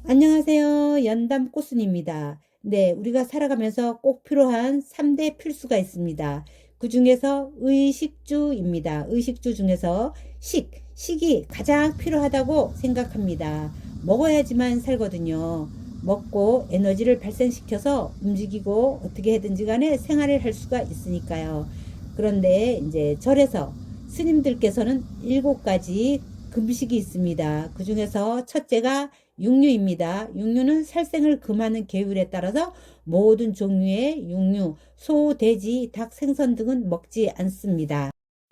안녕하세요. 연담 꽃순입니다. 네, 우리가 살아가면서 꼭 필요한 3대 필수가 있습니다. 그 중에서 의식주입니다. 의식주 중에서 식이 가장 필요하다고 생각합니다. 먹어야지만 살거든요. 먹고 에너지를 발생시켜서 움직이고 어떻게 해든지 간에 생활을 할 수가 있으니까요. 그런데 이제 절에서 스님들께서는 7가지 금식이 있습니다. 그 중에서 첫째가 육류입니다. 육류는 살생을 금하는 계율에 따라서 모든 종류의 육류, 소, 돼지, 닭, 생선 등은 먹지 않습니다.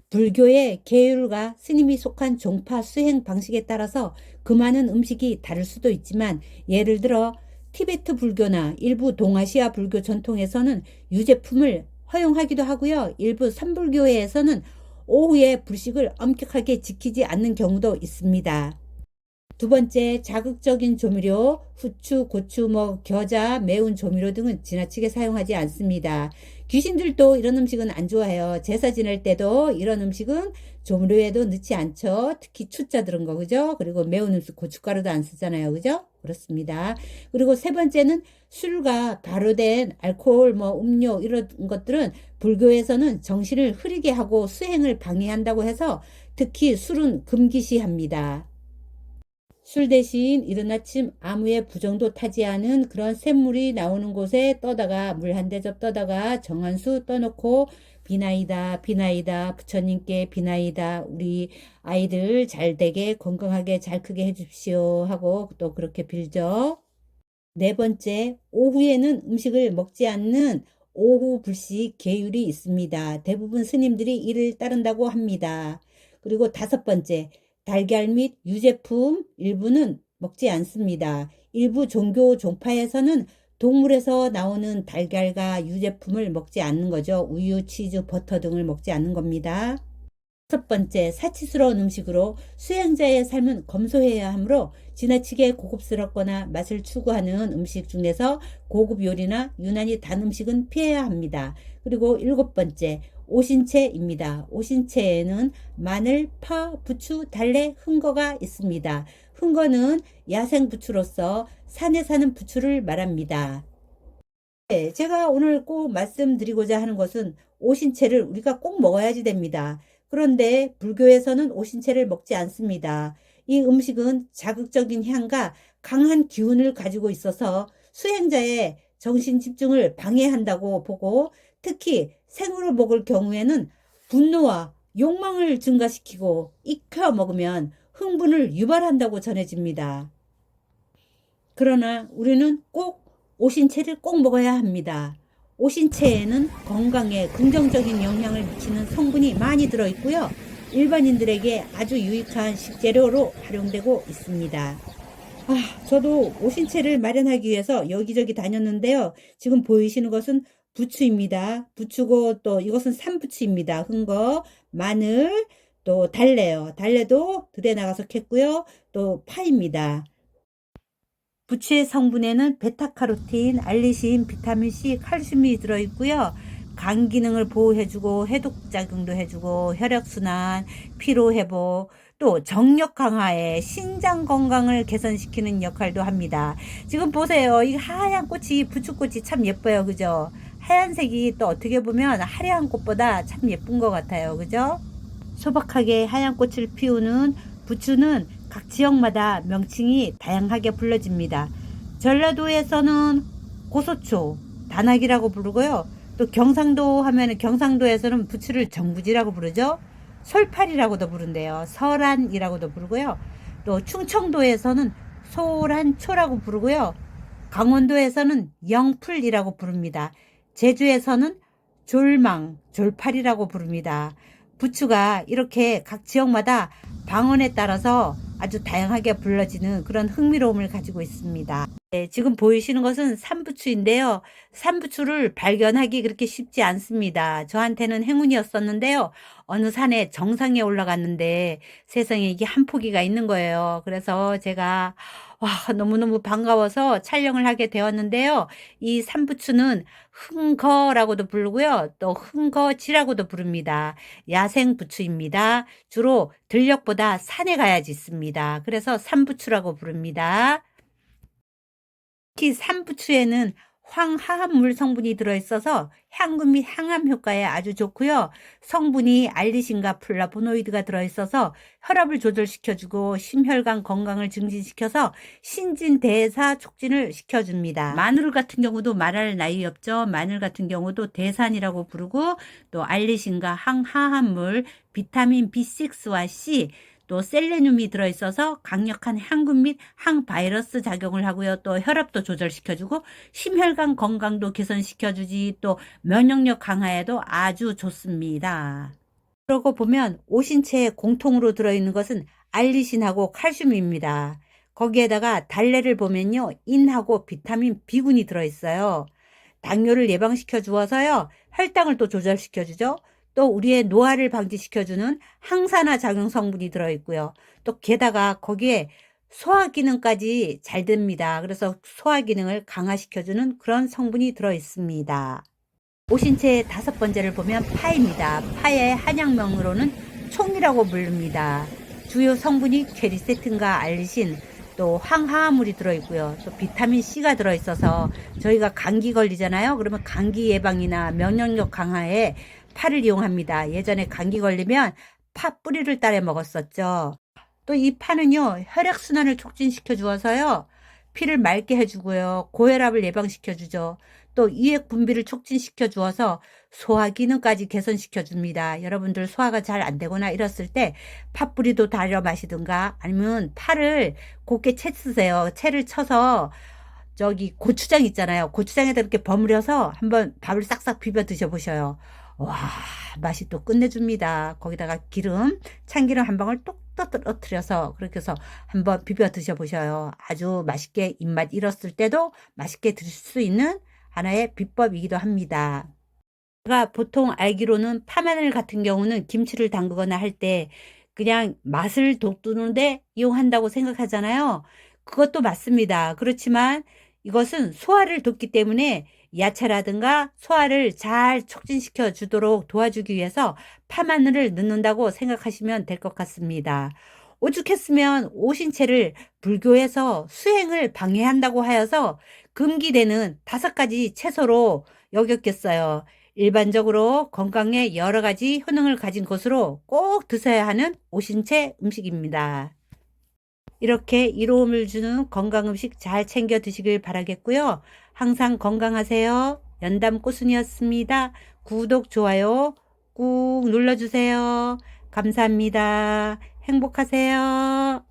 불교의 계율과 스님이 속한 종파 수행 방식에 따라서 금하는 음식이 다를 수도 있지만, 예를 들어 티베트 불교나 일부 동아시아 불교 전통에서는 유제품을 허용하기도 하고요. 일부 삼불교회에서는 오후에 불식을 엄격하게 지키지 않는 경우도 있습니다. 두 번째, 자극적인 조미료, 후추, 고추, 겨자, 매운 조미료 등은 지나치게 사용하지 않습니다. 귀신들도 이런 음식은 안 좋아해요. 제사 지낼 때도 이런 음식은 조미료에도 넣지 않죠. 특히 추자 들은 거, 그죠? 그리고 매운 음식, 고춧가루도 안 쓰잖아요. 그죠? 그렇습니다. 그리고 세 번째는 술과 발효된 알코올, 음료, 이런 것들은 불교에서는 정신을 흐리게 하고 수행을 방해한다고 해서 특히 술은 금기시합니다. 술 대신 이른 아침 아무의 부정도 타지 않은 그런 샘물이 나오는 곳에 떠다가 물 한 대접 떠다가 정한수 떠놓고 비나이다 비나이다 부처님께 비나이다, 우리 아이들 잘 되게 건강하게 잘 크게 해주십시오 하고 또 그렇게 빌죠. 네 번째, 오후에는 음식을 먹지 않는 오후 불식 계율이 있습니다. 대부분 스님들이 이를 따른다고 합니다. 그리고 다섯 번째, 달걀 및 유제품 일부는 먹지 않습니다. 일부 종교 종파에서는 동물에서 나오는 달걀과 유제품을 먹지 않는 거죠. 우유, 치즈, 버터 등을 먹지 않는 겁니다. 첫 번째, 사치스러운 음식으로 수행자의 삶은 검소해야 하므로 지나치게 고급스럽거나 맛을 추구하는 음식 중에서 고급 요리나 유난히 단 음식은 피해야 합니다. 그리고 일곱 번째, 오신채입니다. 오신채에는 마늘, 파, 부추, 달래, 흥거가 있습니다. 흥거는 야생 부추로서 산에 사는 부추를 말합니다. 네, 제가 오늘 꼭 말씀드리고자 하는 것은 오신채를 우리가 꼭 먹어야지 됩니다. 그런데 불교에서는 오신채를 먹지 않습니다. 이 음식은 자극적인 향과 강한 기운을 가지고 있어서 수행자의 정신 집중을 방해한다고 보고, 특히 생으로 먹을 경우에는 분노와 욕망을 증가시키고 익혀 먹으면 흥분을 유발한다고 전해집니다. 그러나 우리는 꼭 오신채를 꼭 먹어야 합니다. 오신채에는 건강에 긍정적인 영향을 미치는 성분이 많이 들어있고요. 일반인들에게 아주 유익한 식재료로 활용되고 있습니다. 저도 오신채를 마련하기 위해서 여기저기 다녔는데요. 지금 보이시는 것은 부추입니다. 부추고 또 이것은 산부추입니다. 흥거, 마늘, 또 달래요. 달래도 들에 나가서 캤고요. 또 파입니다. 부추의 성분에는 베타카로틴, 알리신, 비타민C, 칼슘이 들어있고요. 간 기능을 보호해주고 해독작용도 해주고 혈액순환, 피로회복, 또 정력 강화에 신장 건강을 개선시키는 역할도 합니다. 지금 보세요. 이 하얀 꽃이, 부추꽃이 참 예뻐요. 그죠? 하얀색이 또 어떻게 보면 화려한 꽃보다 참 예쁜 것 같아요. 그죠? 소박하게 하얀 꽃을 피우는 부추는 각 지역마다 명칭이 다양하게 불러집니다. 전라도에서는 고소초, 단학이라고 부르고요. 또 경상도 하면 경상도에서는 부추를 정부지라고 부르죠. 솔팔이라고도 부른대요. 설안이라고도 부르고요. 또 충청도에서는 소란초라고 부르고요. 강원도에서는 영풀이라고 부릅니다. 제주에서는 졸망, 졸팔이라고 부릅니다. 부추가 이렇게 각 지역마다 방언에 따라서 아주 다양하게 불러지는 그런 흥미로움을 가지고 있습니다. 네, 지금 보이시는 것은 산부추인데요. 산부추를 발견하기 그렇게 쉽지 않습니다. 저한테는 행운이었었는데요. 어느 산에 정상에 올라갔는데 세상에 이게 한 포기가 있는 거예요. 그래서 제가 너무너무 반가워서 촬영을 하게 되었는데요. 이 산부추는 흥거라고도 부르고요. 또 흥거지라고도 부릅니다. 야생 부추입니다. 주로 들녘보다 산에 가야지 있습니다. 그래서 산부추라고 부릅니다. 특히 삼부추에는 황화합물 성분이 들어있어서 향금 및 항암 효과에 아주 좋고요. 성분이 알리신과 플라보노이드가 들어있어서 혈압을 조절시켜주고 심혈관 건강을 증진시켜서 신진대사 촉진을 시켜줍니다. 마늘 같은 경우도 말할 나위 없죠. 마늘 같은 경우도 대산이라고 부르고 또 알리신과 항화합물, 비타민 B6와 C, 또 셀레늄이 들어있어서 강력한 항균 및 항바이러스 작용을 하고요. 또 혈압도 조절시켜주고 심혈관 건강도 개선시켜주지 또 면역력 강화에도 아주 좋습니다. 그러고 보면 오신채에 공통으로 들어있는 것은 알리신하고 칼슘입니다. 거기에다가 달래를 보면요. 인하고 비타민 B군이 들어있어요. 당뇨를 예방시켜 주어서요. 혈당을 또 조절시켜 주죠. 또 우리의 노화를 방지시켜주는 항산화 작용 성분이 들어있고요. 또 게다가 거기에 소화 기능까지 잘 됩니다. 그래서 소화 기능을 강화시켜주는 그런 성분이 들어있습니다. 오신채의 5번째를 보면 파입니다. 파의 한약명으로는 총이라고 부릅니다. 주요 성분이 케리세틴과 알리신, 또 황화합물이 들어있고요. 또 비타민 C가 들어있어서 저희가 감기 걸리잖아요. 그러면 감기 예방이나 면역력 강화에 파를 이용합니다. 예전에 감기 걸리면 파 뿌리를 따라 먹었었죠. 또 이 파는요, 혈액순환을 촉진시켜 주어서요, 피를 맑게 해주고요, 고혈압을 예방시켜 주죠. 또 이액 분비를 촉진시켜 주어서 소화 기능까지 개선시켜 줍니다. 여러분들 소화가 잘 안 되거나 이랬을 때 팥뿌리도 달여 마시든가 아니면 파를 곱게 채 쓰세요. 채를 쳐서 저기 고추장 있잖아요. 고추장에다 이렇게 버무려서 한번 밥을 싹싹 비벼 드셔보셔요. 와, 맛이 또 끝내줍니다. 거기다가 기름, 참기름 한 방울 뚝 떨어뜨려서 그렇게 해서 한번 비벼 드셔보셔요. 아주 맛있게 입맛 잃었을 때도 맛있게 드실 수 있는 하나의 비법이기도 합니다. 제가 보통 알기로는 파마늘 같은 경우는 김치를 담그거나 할 때 그냥 맛을 돋우는데 이용한다고 생각하잖아요. 그것도 맞습니다. 그렇지만 이것은 소화를 돕기 때문에 야채라든가 소화를 잘 촉진시켜 주도록 도와주기 위해서 파마늘을 넣는다고 생각하시면 될 것 같습니다. 오죽했으면 오신채를 불교에서 수행을 방해한다고 하여서 금기되는 5가지 채소로 여겼겠어요. 일반적으로 건강에 여러 가지 효능을 가진 것으로 꼭 드셔야 하는 오신채 음식입니다. 이렇게 이로움을 주는 건강 음식 잘 챙겨 드시길 바라겠고요. 항상 건강하세요. 연담 꼬순이었습니다. 구독, 좋아요 꾹 눌러주세요. 감사합니다. 행복하세요.